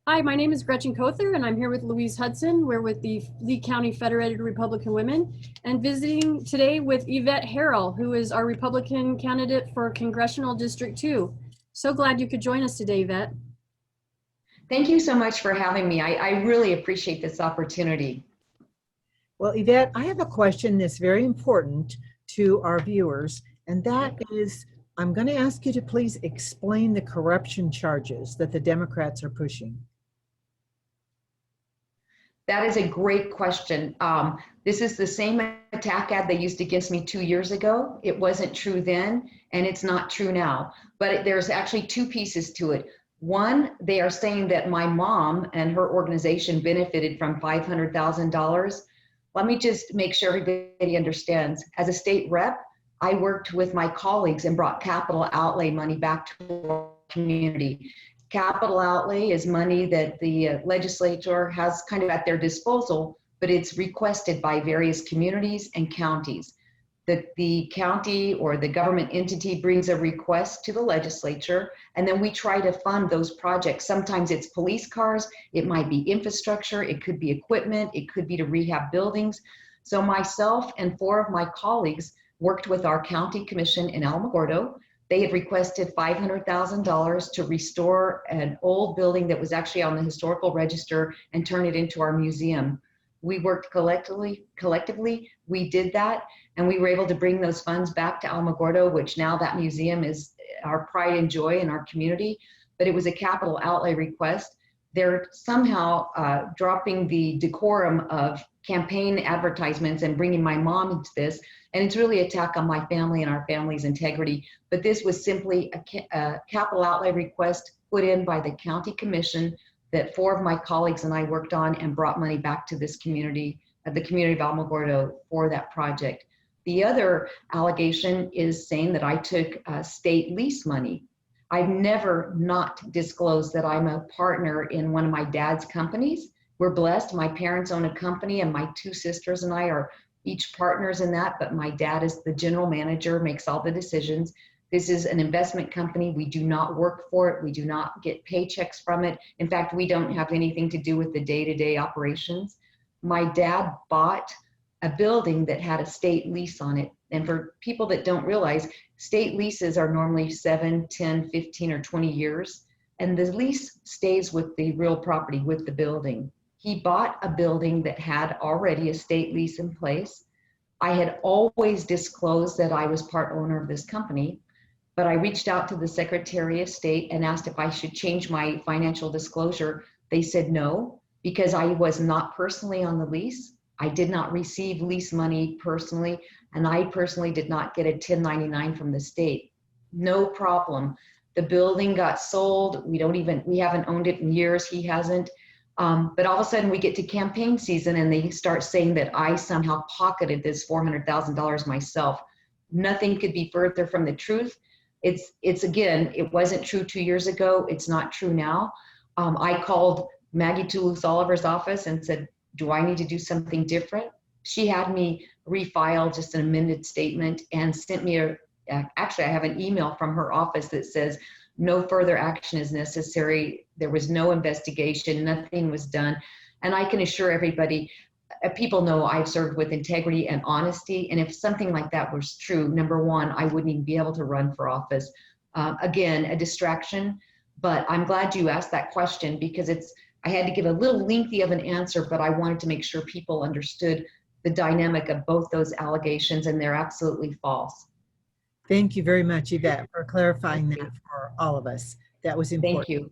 Hi, my name is Gretchen Kother, and I'm here with Louise Hudson. We're with the Lee County Federated Republican Women and visiting today with Yvette Herrell, who is our Republican candidate for Congressional District 2. So glad you could join us today, Yvette. Thank you so much for having me. I really appreciate this opportunity. Well, Yvette, I have a question that's very important to our viewers, and that is, I'm going to ask you to please explain the corruption charges that the Democrats are pushing. That is a great question. This is the same attack ad they used against me 2 years ago. It wasn't true then, and it's not true now. But there's actually two pieces to it. One, they are saying that my mom and her organization benefited from $500,000. Let me just make sure everybody understands. As a state rep, I worked with my colleagues and brought capital outlay money back to our community. Capital outlay is money that the legislature has kind of at their disposal, but it's requested by various communities and counties. The county or the government entity brings a request to the legislature, and then we try to fund those projects. Sometimes it's police cars, it might be infrastructure, it could be equipment, it could be to rehab buildings. So myself and 4 of my colleagues worked with our county commission in Alamogordo. They had requested $500,000 to restore an old building that was actually on the historical register and turn it into our museum. We worked collectively, we did that, and we were able to bring those funds back to Alamogordo, which now that museum is our pride and joy in our community, but it was a capital outlay request. They're somehow dropping the decorum of campaign advertisements and bringing my mom into this, and it's really an attack on my family and our family's integrity. But this was simply a capital outlay request put in by the county commission that 4 of my colleagues and I worked on and brought money back to this community, the community of Alamogordo, for that project. The other allegation is saying that I took state lease money. I've never not disclosed that I'm a partner in one of my dad's companies. We're blessed. My parents own a company, and my 2 sisters and I are each partners in that, but my dad is the general manager, makes all the decisions. This is an investment company. We do not work for it. We do not get paychecks from it. In fact, we don't have anything to do with the day-to-day operations. My dad bought a building that had a state lease on it. And for people that don't realize, state leases are normally 7, 10, 15, or 20 years. And the lease stays with the real property, with the building. He bought a building that had already a state lease in place. I had always disclosed that I was part owner of this company, but I reached out to the Secretary of State and asked if I should change my financial disclosure. They said no, because I was not personally on the lease. I did not receive lease money personally, and I personally did not get a 1099 from the state. No problem. The building got sold. We haven't owned it in years. He hasn't. But all of a sudden we get to campaign season and they start saying that I somehow pocketed this $400,000 myself. Nothing could be further from the truth. It's again, it wasn't true 2 years ago. It's not true now. I called Maggie Toulouse-Oliver's office and said, do I need to do something different? She had me refile just an amended statement and sent me actually I have an email from her office that says, no further action is necessary. There was no investigation, nothing was done. And I can assure everybody, people know I've served with integrity and honesty. And if something like that was true, number one, I wouldn't even be able to run for office. Again, a distraction, but I'm glad you asked that question because I had to give a little lengthy of an answer, but I wanted to make sure people understood the dynamic of both those allegations, and they're absolutely false. Thank you very much, Yvette, for clarifying that for all of us. That was important. Thank you.